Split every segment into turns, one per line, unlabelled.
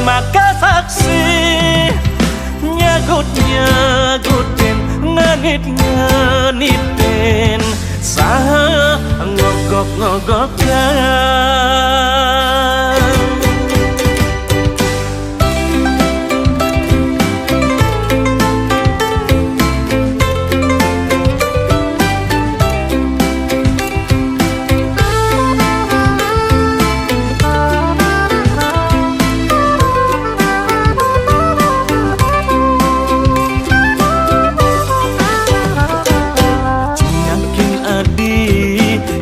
maka saksi nyagut-nyagutin nganit-nganitin saha ngogok-ngogokan.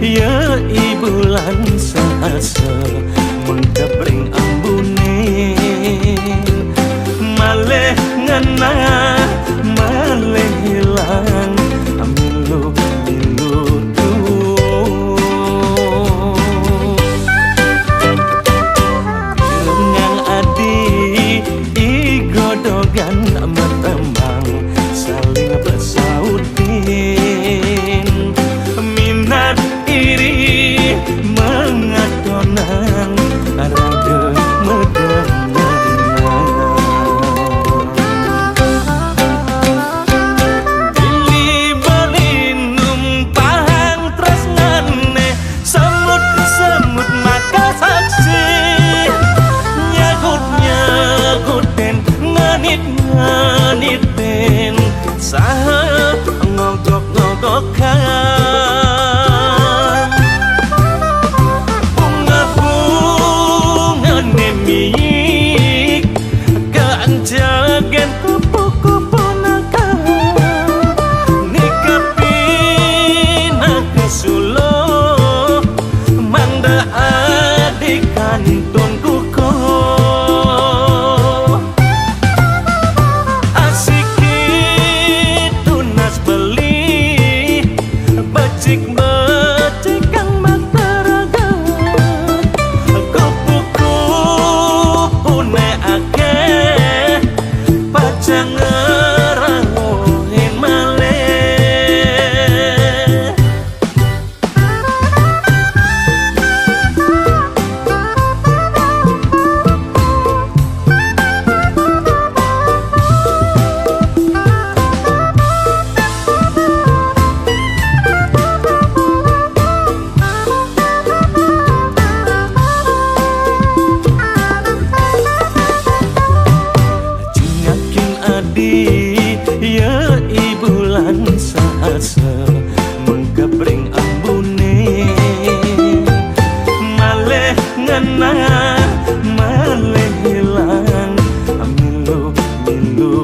Ya ibulan sahasa mengkabring ambune maleh ngena maleh hilang milu-milu yang adi igodogan matembang saling bersautin minat iri mengatonan rada medengan Dili bali numpang tresnane semut-semut maka saksi nyagut-nyagutin nganit-nganitin saha ngogok-ngogokan. Jagen kupu-kupu nakal nikapin nakasulo manda adikan tunkuko asiki tunas beli becik-becik kang mataraga kupu-kupu ne akeh jangan ngerahoin maleh ya ibulan sahasa mengkabring ambune maleh ngena maleh hilang milu-milu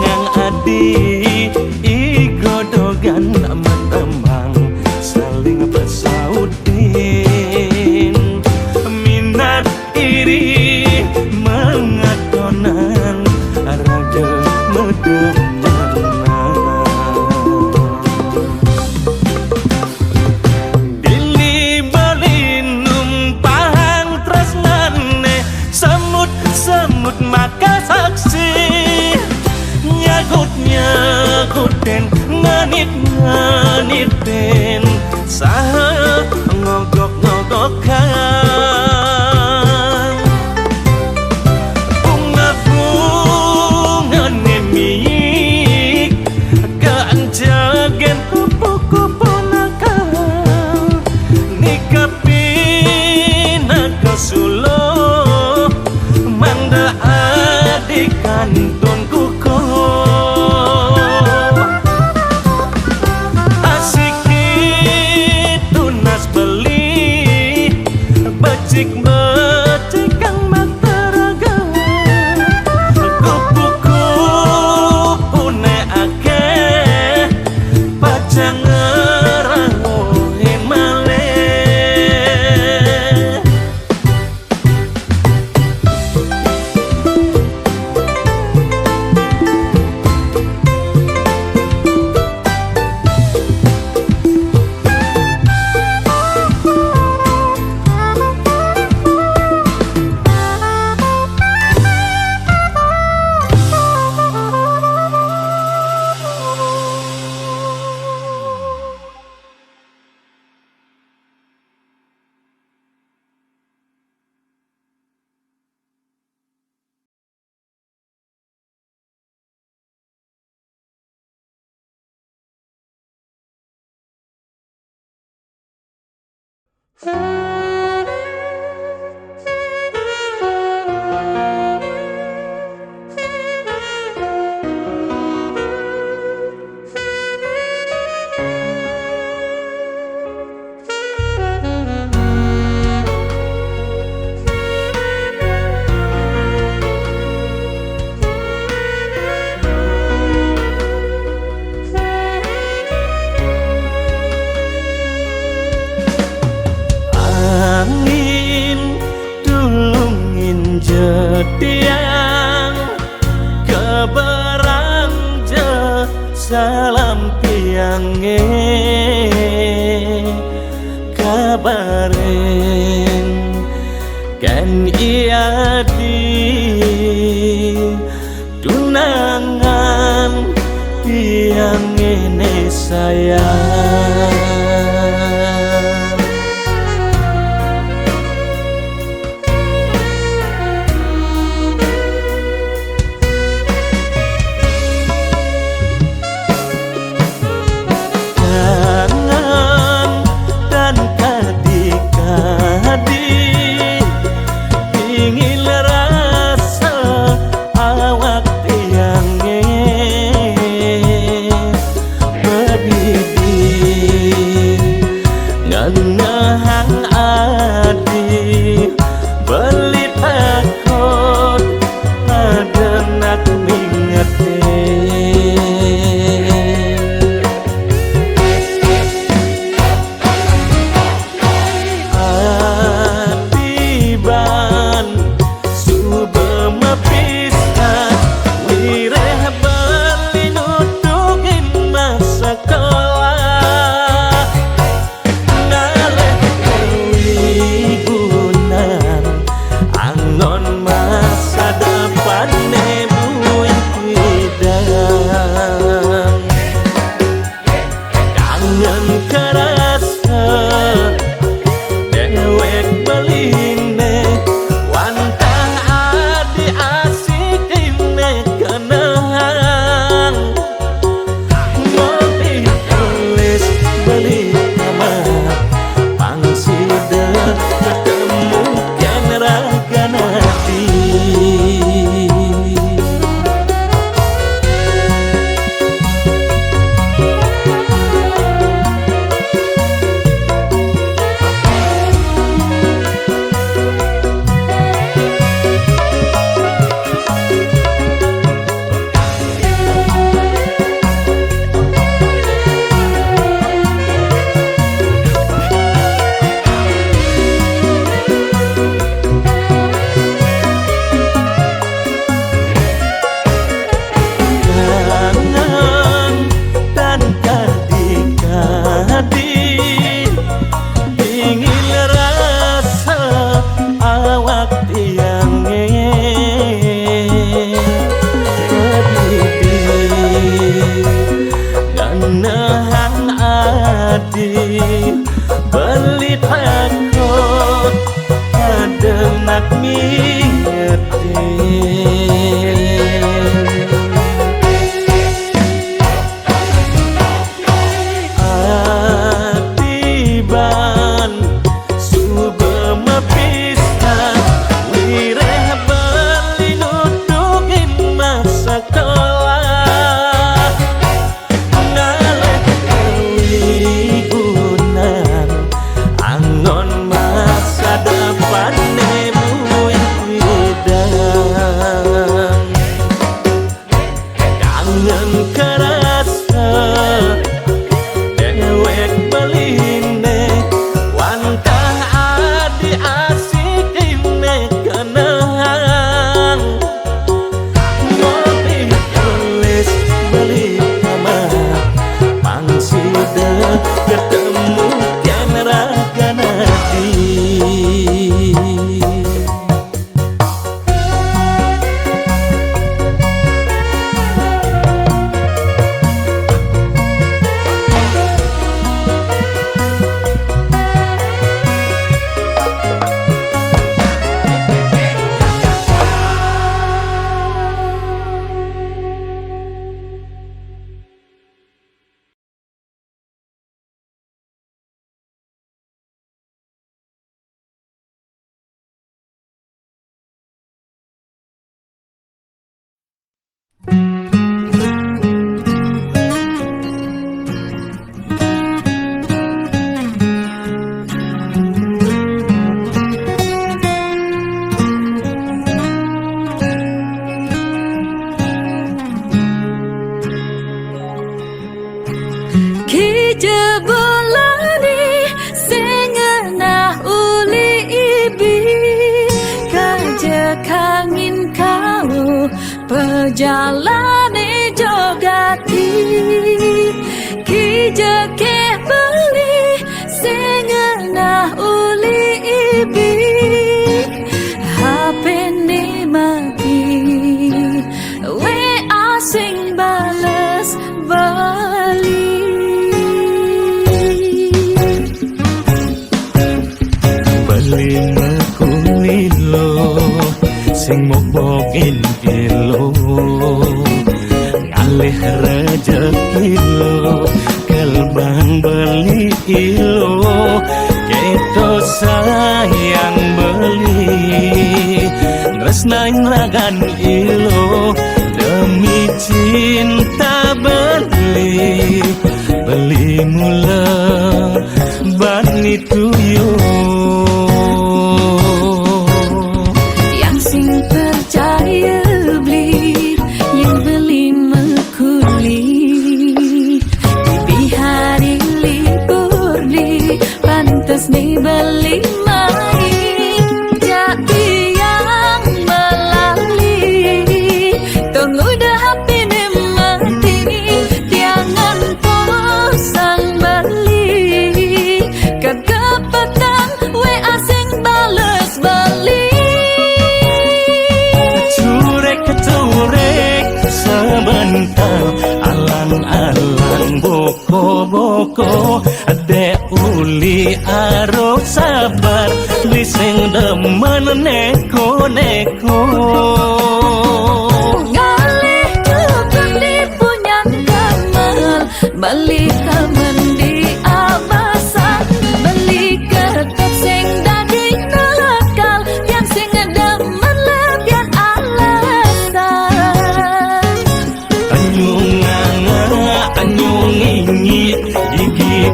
yang adi igodogan matembang saling bersautin minat iri mengatonan rada medengan Dili bali numpang tresnane semut-semut maka saksi nyagut-nyagutin nganit-nganitin saha ngogok-ngogokan. Jagen kupu-kupu nakal nikapin nakasulo manda adikan tunkuko asiki tunas beli Tiang keberang je salam tiange kabarin kan ia di tunangan tiang ini sayang. Ngehang adi beli takut ada nak mingetin adiban subema pisah wireh beli nutugin masa sekolah angon masa depan nemuin kuidang kangen kerasa dewek beline wantah adi asih
Jebulani sengenah uli ibi kajekangin kau pejalani jogati kijeke beli sengenah uli ibi HP ni mati we asing balas balik
lima kulilo sing mokbokin kilo ngalih rejeki lo kelbang beli ilo keto sayang beli tresnain ragan ilo demi cinta beli mula bani tuyo
percaya beli yang beli mekuli di hari libur di pantas nih beli main jadi yang melali tunggu dah hati nih mati jangan posang beli kagak petang we asing bales beli
sebentar alang-alang boko-boko ade uli aro sabar lising demen neko-neko
ngalih tukang di punya kamar beli kamen di abasan beli kertas sing daging nakal yang sing demen lebihan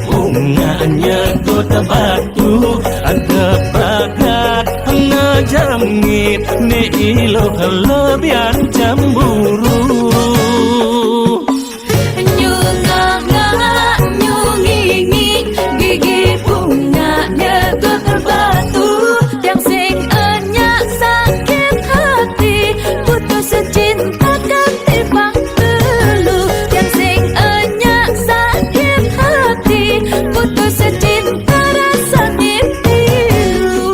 bunganya kota batu ada bagat ngejamit ni ilo kelebihan cemburu
nyungingi gigi bunganya kota batu yang sing enyak sakit hati putus secinta ketibang dulu yang sing enyak sakit hati putus secinta rasa pilu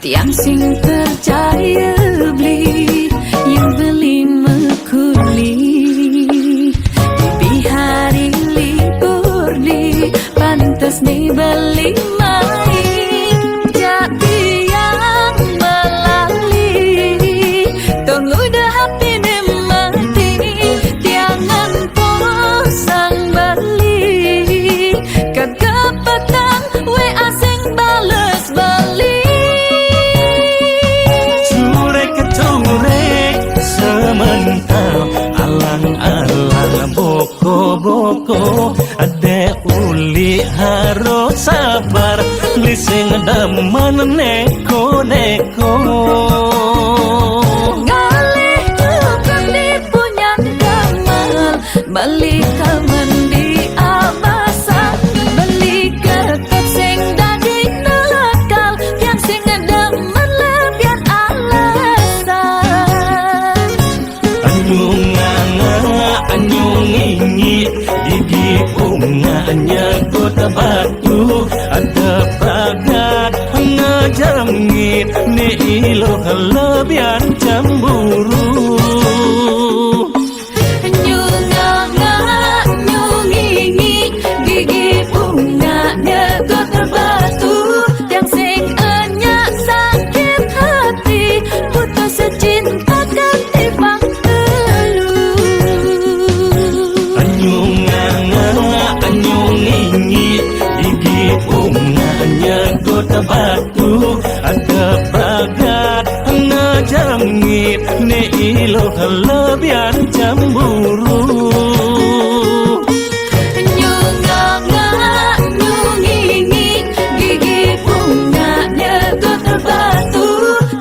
tiang sing percaya beli yang beli mekuli di hari libur di pantas nih beli main jadi yang melali tunggu dah hati nih mati jangan posang beli kagak petang we asing bales beli
sementara alang-alang boko-boko ade uli harus sabar lising demen neko-neko
ngalih tukang di punya kamar beli kamen di abasan beli kertas sing daging nakal yang sing demen lebihan
anyungingi gigi bunganya kota batu ada bagat ngejamit ni ilo kelebihan cemburu
nyungingi gigi bunganya kota batu yang sing enyak sakit hati
bagat ngajamit ne ilo kelebihan cemburu
Nyunganga nyungingi gigi bunganya gotor batu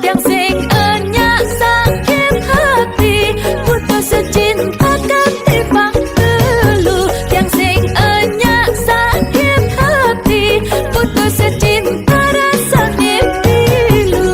yang sing enyak sakit hati putus cinta ketimbang dulu yang sing enyak sakit hati putus cinta rasanya pilu.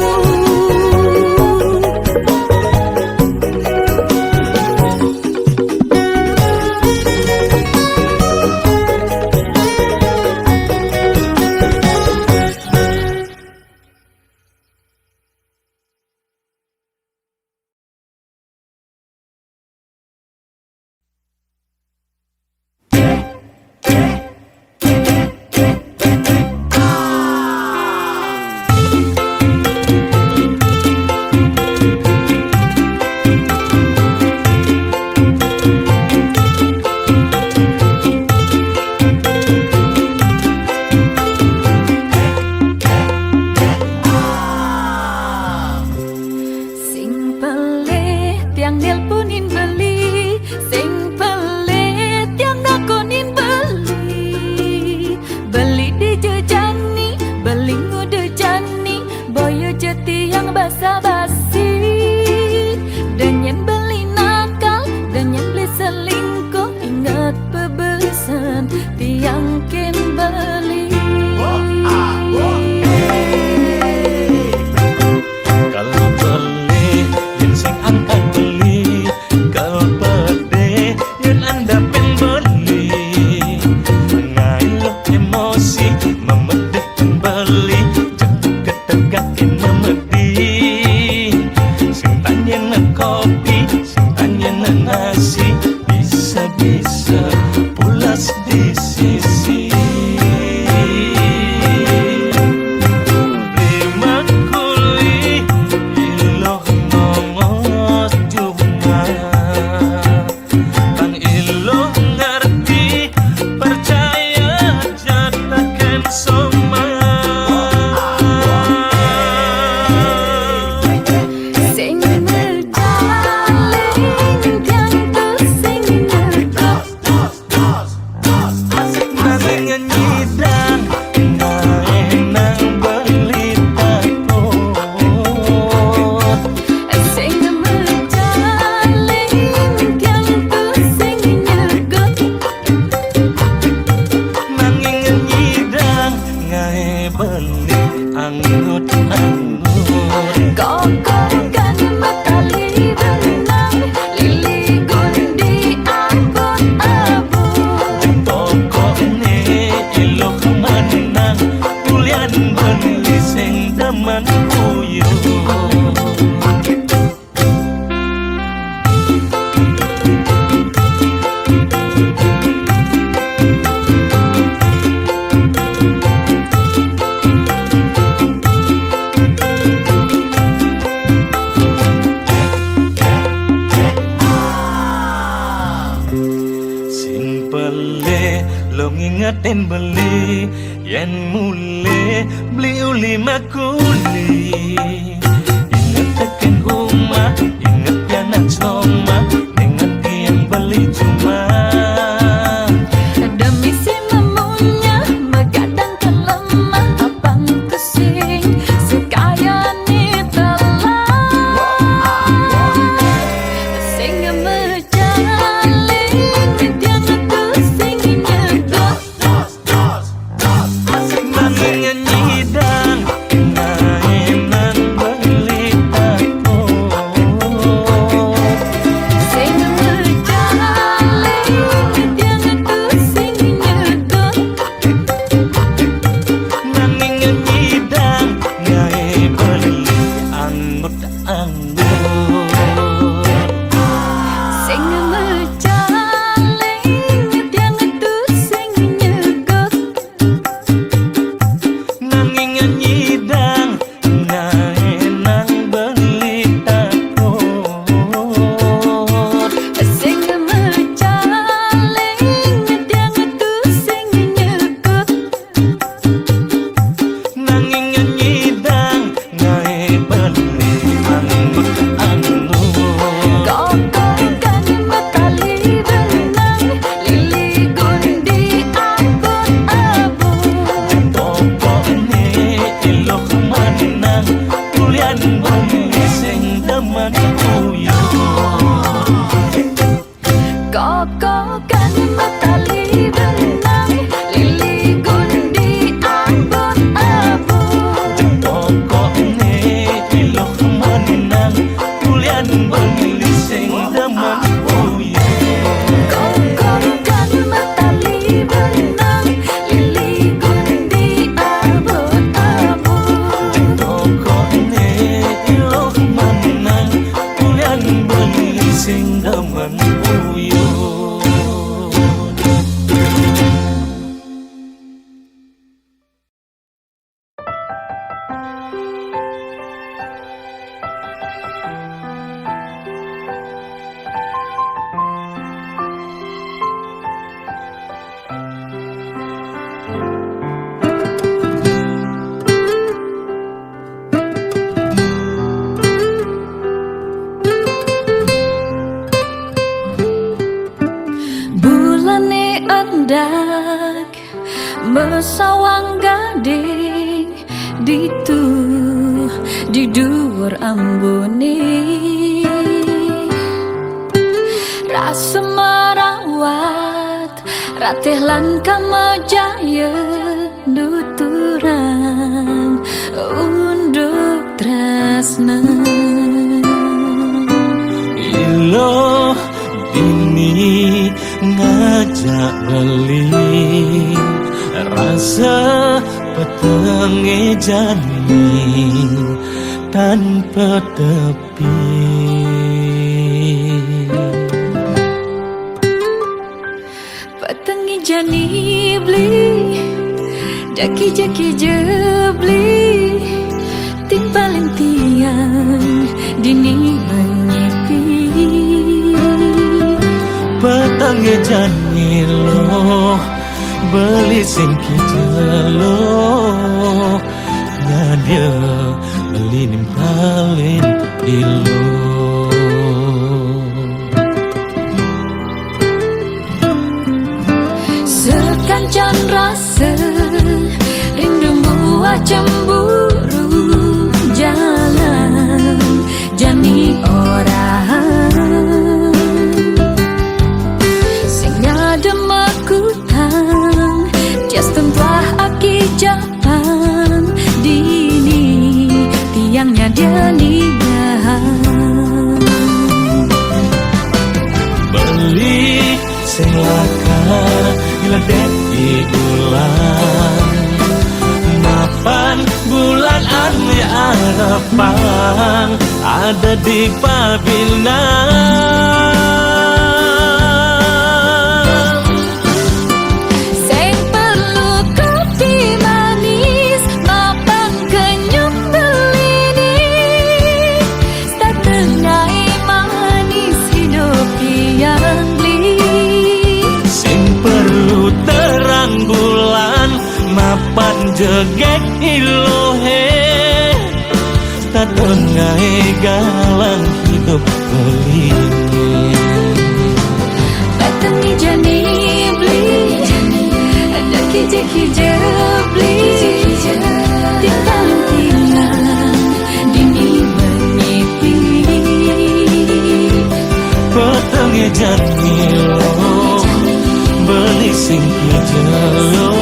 Sing pelit yang nelponin beli, sing pelit yang ngakonin beli. Beli di jejani, beli ngudejani, boyo jeti yang basa-basi. Danyan beli nakal, danyan beli selingkuh, ingat bebesan tiang kin beli.
kalau beli yang sing angkat beli kalau pede yang anda pembeli ngailok emosi memedih pembeli jatuh ketegakin memedih sing tanya kopi sing tanya nasi bisa-bisa pulas di sisi Terima kuli iloh ngomos cuma Bang iloh ngerti percaya jatakan soma
Sing berjalin yang tersing nyergok
Nanging nyidang nang beli takut
Sing berjalin yang tersing nyergok
Nanging nyidang ngae beli anggut-anggut
Kokongkan metali benang Lili gundi abon-abon
Pokoknya iloh menang Kulian beli sing teman kuyuh Sing pele lo ngingetin beli yen mule beli uli makuli inget tekan rumah inget pianak soma dengan yang beli cuma
Demi si memunya megadang kelemah abang kesing sekaya ni telah sing mejalin yang tersing nyergok Besawang gading ditu di dhuwur ambune rasa merawat ratih lan kamajaya nuturan unduk tresna
ilo dini ngajak beli rasa petenge jani tanpa tepi
petenge jani beli jaki-jaki jebli timpalin tiang dini menyepi
petenge jani lo beli singki jelo ngadia beli nimpalin ilo
sekancan rasa rindumu cemburu jalan jani orang sing ngadem aku Japan dini tiangnya dia niat
beli sing lakar iladek di bulan mapan bulan ane harapan ada di Pabilan jegek ilohe tak tengai galang hidup beli
petenge jani beli ada kije-kije beli tinggalin tiang dini menyepi
petenge jani lo beli sing jelo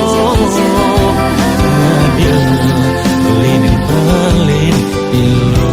Pelin pelin ilo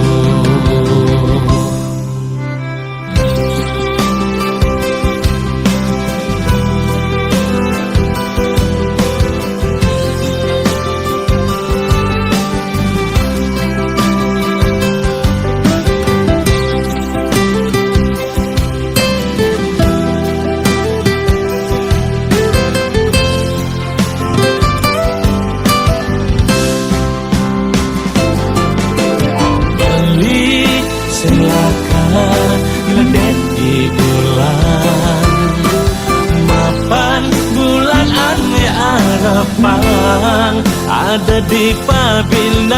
iladek di bulan mapan bulan ane harapan ada di Pabilan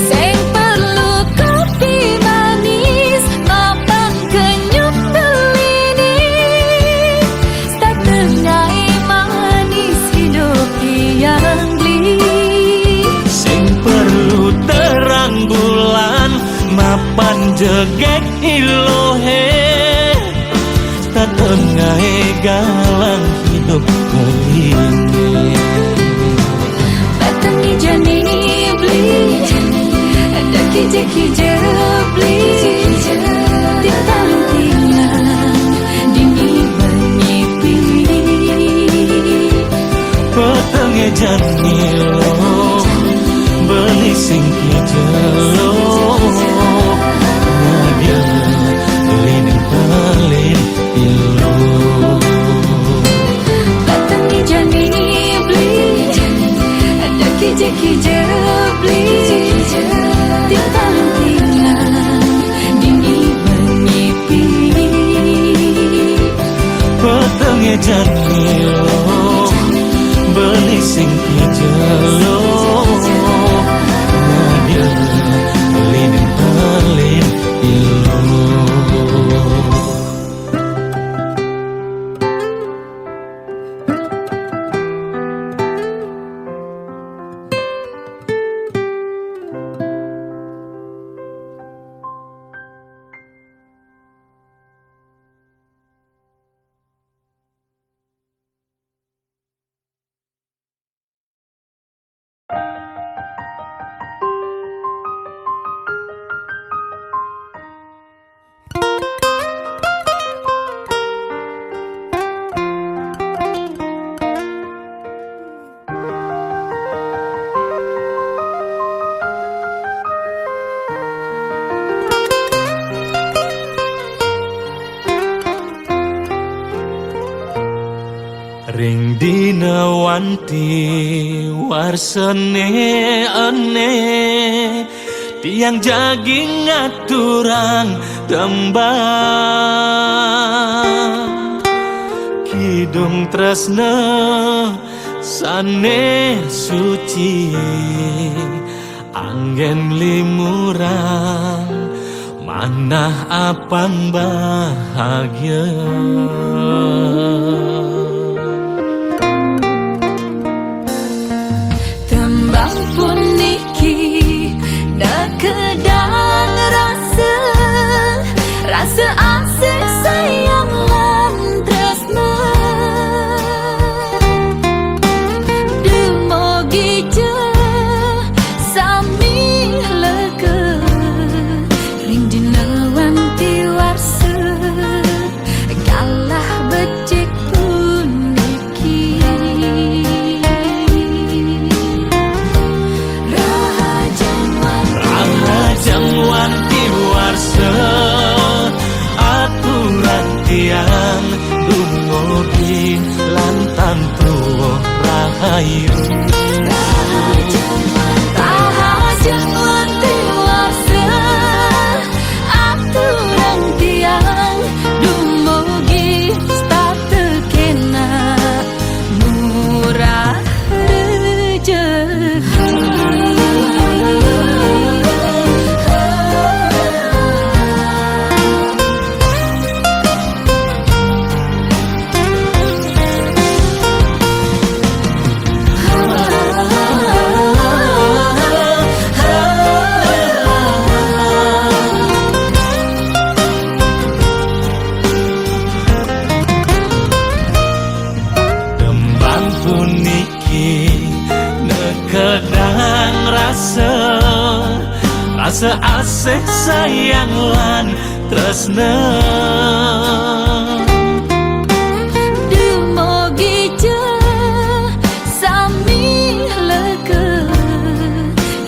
sing perlu kopi manis mapan kenyum belini tak tengai manis hidup yang
bulan mapan jegek ilohe tak tengai galang hidup beli
petenge jani beli ada kije-kije beli tinggalin tiang dini menyepi
petenge jani lo beli singki jelo ngadia beli nimpalin ilo
petenge jani beli ada kije-kije beli tinggalin tiang dini menyepi
petenge jani lo beli singki jelo pelin pelin ilo wanti warsene ene tiang jaging ngaturang tembang kidung tresna sane suci anggen limurang manah apang bahagia
tembang puniki dekedang rasa asik sayang lan tresna demogi je sami leke ring dina wanti warse kalah becik puniki
rahajang wanti warse aturan tiang dumugi lantan truwo rahayu
rahajang wanti warse aturan tiang dumugi statekena murah
tembang puniki nekedang rasa asik sayang lan tresna
demogi je sami leke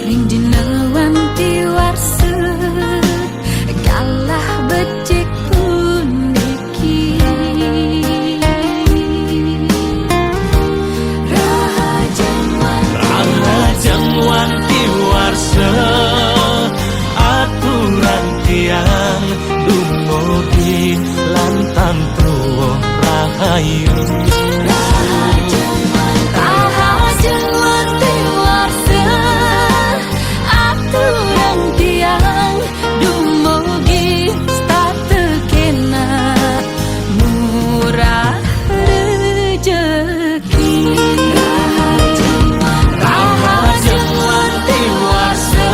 ring dina wanti warse kalah becik puniki
rahajang wanti warse aturan tiang dumugi lantan truwo rahayu
rahajang wanti warse aturan tiang dumugi statekena murah rejeki rahajang wanti warse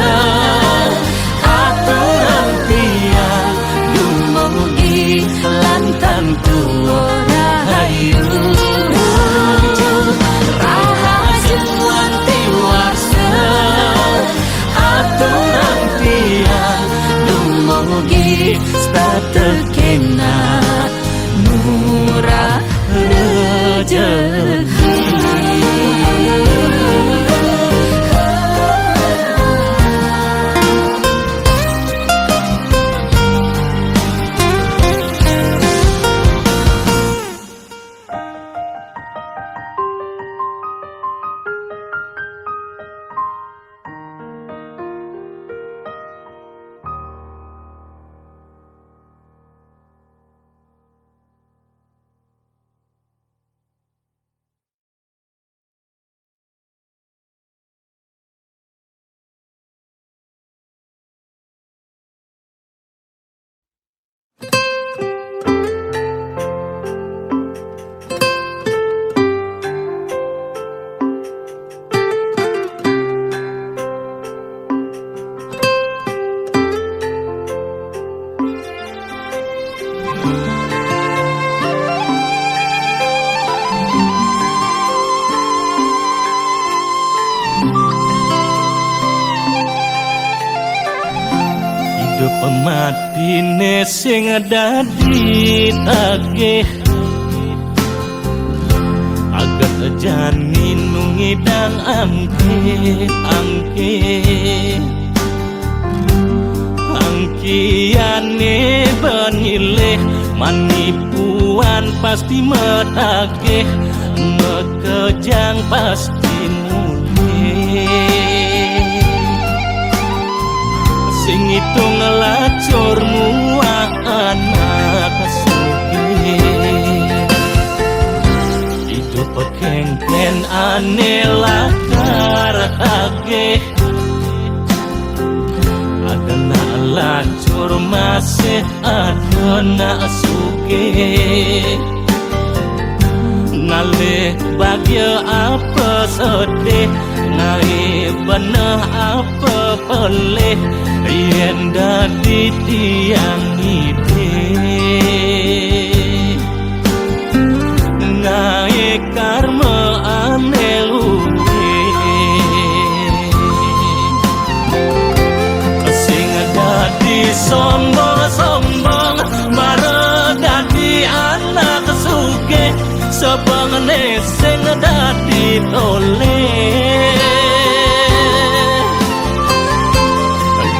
aturan tiang
dumugi lantan tuwa rahayu rahajang wanti warse
aturan tiang
dumugi statekena murah rejeki
hidup matine sing dadi tagih agak janin nungidang angkiane benilih manipuan pasti metagih Mekejang pasti mulih sing itu ngelacur muak anak sugih hidup kengken aneh lakar ageh adana lacur masih adana sugih ngalih bagya apa sedih ngai benah apa pelih yen dadi tiang ide ngai karma ane luwe sing dadi sombong-sombong mare dadi anak sugih sebangane sing dadi toleh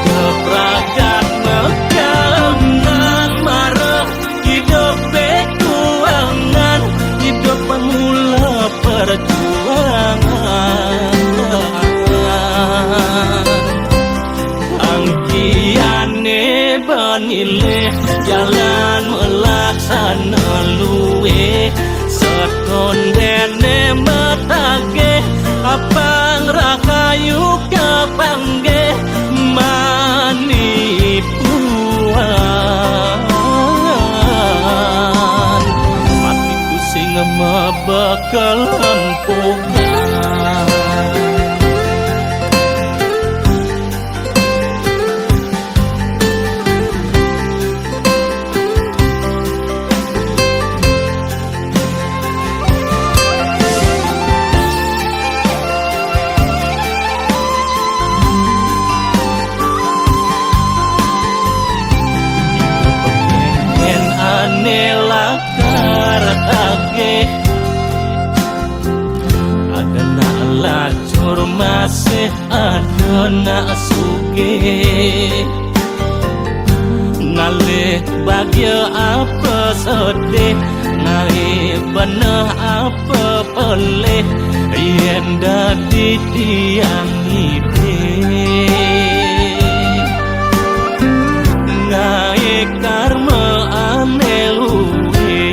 kepragat megangan marah hidup bekuangan hidup pemula perjuangan angkiane banileh jalan melaksana luwe seton dene metage apang rakayu kapangge manipuan matiku sing mabakal empukan lakar ageh adana lacur masih adana sugih ngalih bagya apa sedih ngai benah apa pelih yen dadi tiang ide ngai karma ane luwe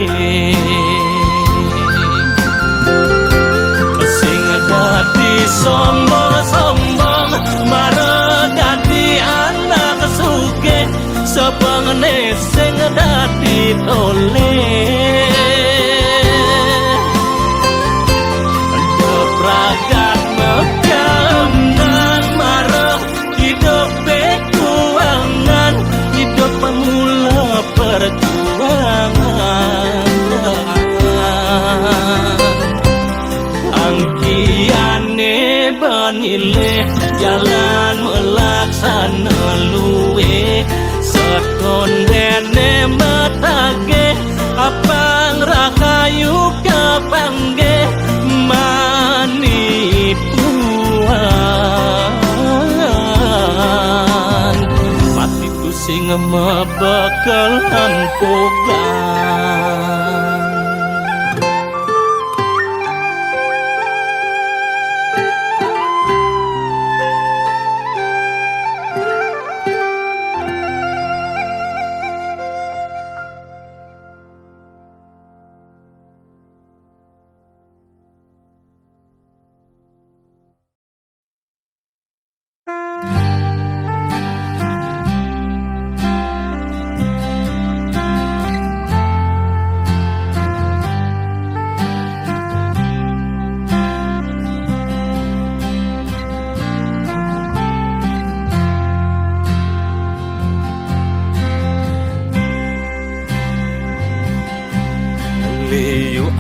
sing dadi sombong-sombong mare dadi anak sugih sebangane sing dadi toleh kepragat megangan marah hidup bekuangan hidup pemula perjuangan angkiane banileh jalan melaksana luwe seton dene metage apang rakayu kapangge manipuan matiku sing mabakal empukan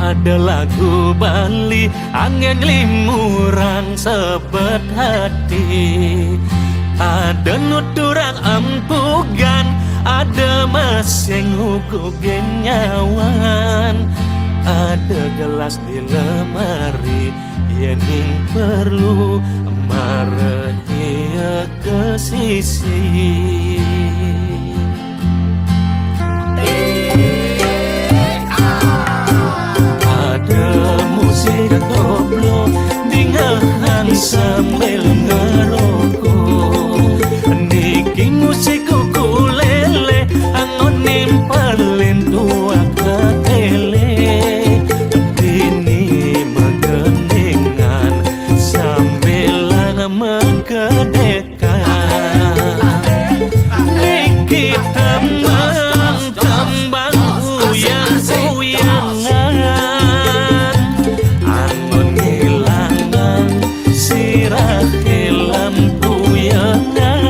ada lagu Bali angin limuran sebet hati ada nuturang ampugan ada masing hukugen nyawan ada gelas di lemari yening perlu marahnya ke sisi lo dingahan sambil ngerokok. Niki musik ukulele angon nimpalin tua katele. Dini megeningan sambilan megedekan. Niki tambang uyang-uyangan angon ngilangan sirah lampu yangan.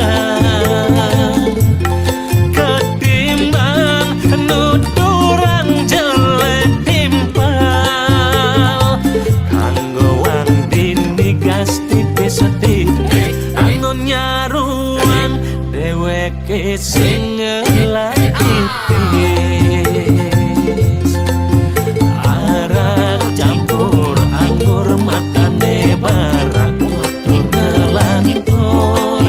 Ketimbang nuturang jelek timpal kanggo wang dini gas tipis-tipis angon nyaruan dheweke sing ngelakipis. Arak campur anggur matane barak kutu ngelantur.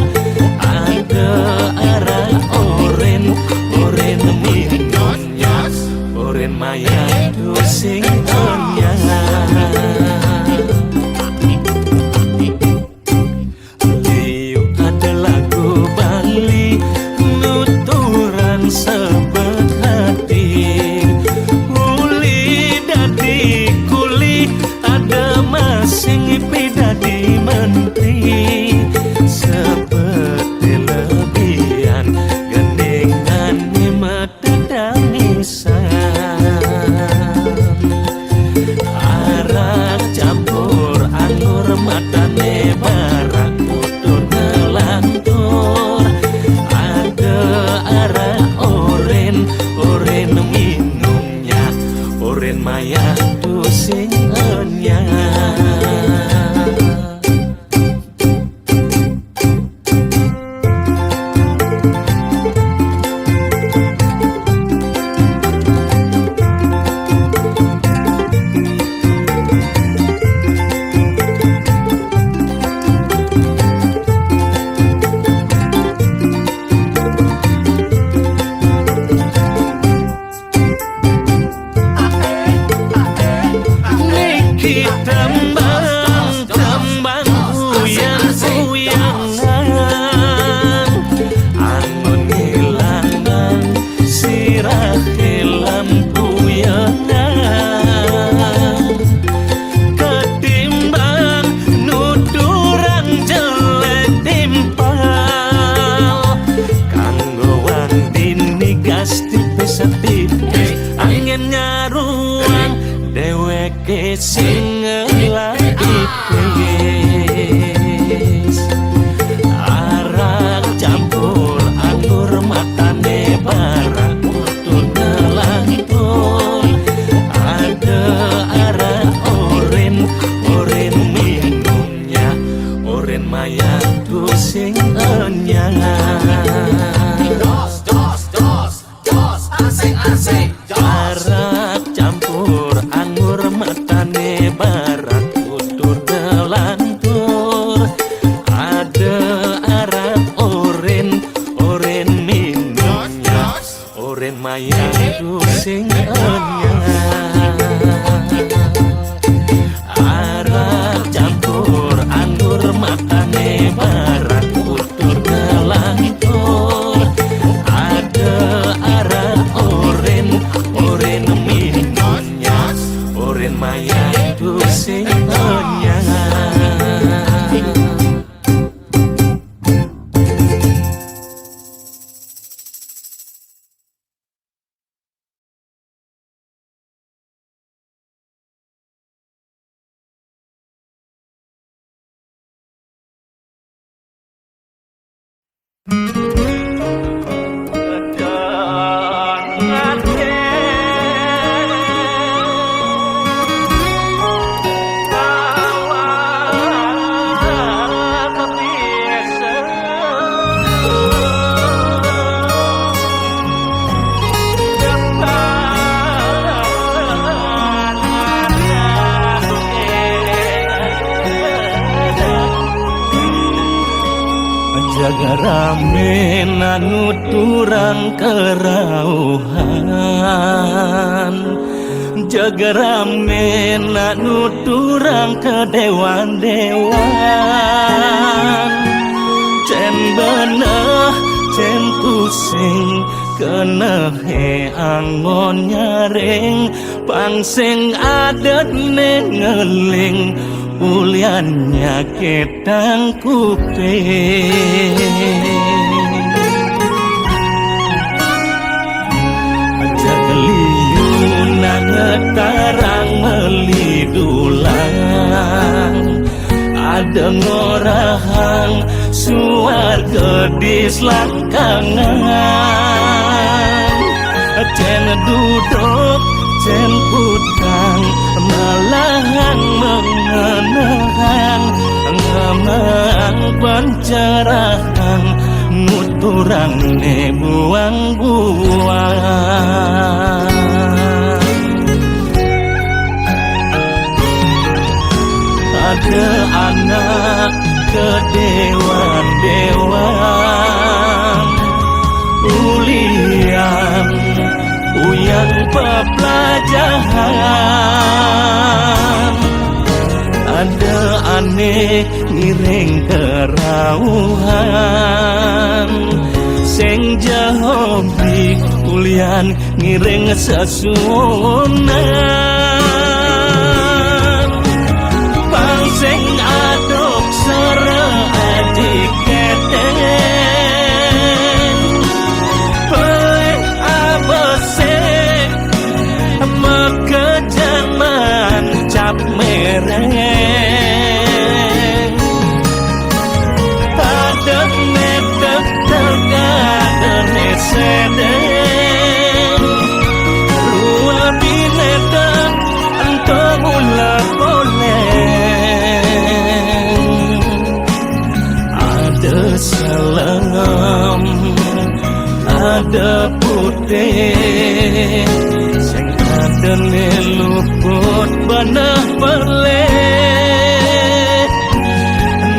Ada arak oren minumnya oren maya dusing onyang. Liu ada lagu Bali nuturan sebet hati. Uli dadi kuli ada masing pidadi menteri. Seperti lebihan gendingan mededamisan. Arak campur anggur matane barak kutur ngelantur. Ada arak oren minumnya oren maya dusing enyang. Niki tambang uyang-uyangan angon ngilangan sirah lampu yangan. Ketimbang nuturang jelek timpal kanggo wang dini gas tipis-tipis angin nyaruan dheweke sing ngelakipis. Arak campur anggur matane barak kutu ngelantur. Ada arak oren minumnya oren maya dusing enyang. Arak campur anggur matane barak kutur ngelantur. Ada arak oren minumnya oren maya dusing enyang. Arak campur anggur matane barak kutur ngelantur. Ada arak oren minumnya oren maya dusing enyang. jaga rame nuturang kerauhan Jagarame nak nuturang ke dewan-dewan. Cen beneh cen pusing kena he angon nyaring pangsing adat nengeling uliannya ketang kuping. Ngetarang melidulang ada ngorahang suar gedis langkangan cen duduk cen putang malahang mengenang ngamang pancarahan nuturang ne buang-buang. Ada anak ke dewan-dewan ulian uyan pepelajaran. Ada aneh ngiring kerauhan sing jahobi ulian ngiring sasunan. Sing aduk sere adik keteng peleh abesek mekejaman cap mereng adek nedek tergadene sedeng ruang binedek entong ulah boleh. Salam ada putih sing adene luput banah perleh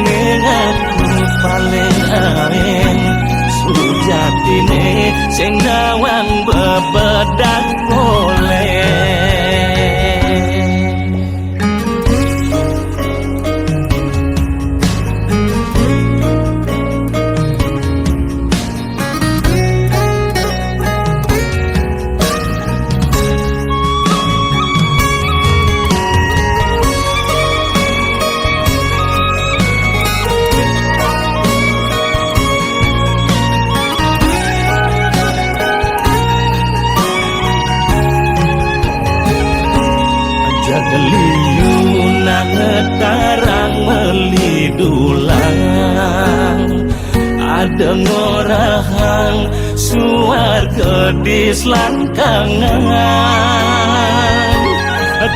ning aku paling aing sujatine sing nawang bebedak boleh. Liuna ngetarang melidulang ada ngorahang suar gedis langkangan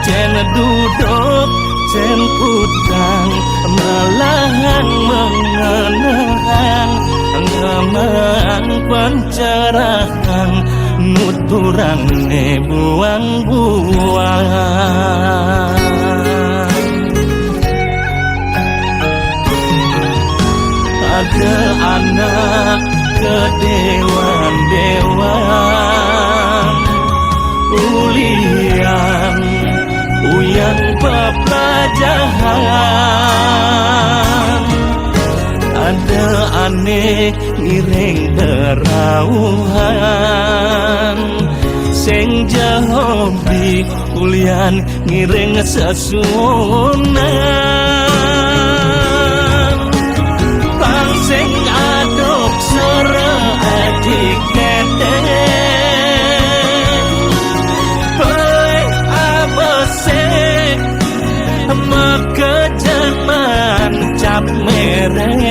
cen duduk cen putang malahang mengenang ngamang pancarahan nuturang ne buang-buang. Ada anak ke dewan-dewan ulian uyan pepelajaran. Ada aneh ngiring kerauhan sing jahobi ulian ngiring sasunan. Pangsing aduk sere adik keteng peleh abesek mekejaman cap mereng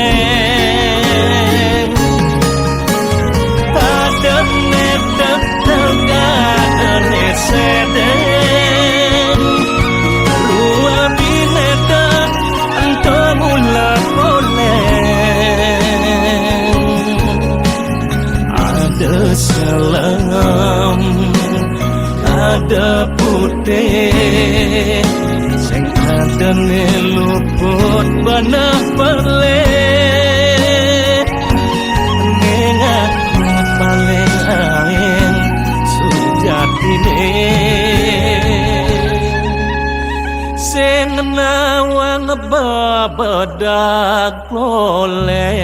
adek nedek tergadene sedeng ruang binedek entong ulah boleh. Ada salam ada putih sing adene luput banah perleh ning aku paling aing sujatine bedak loleh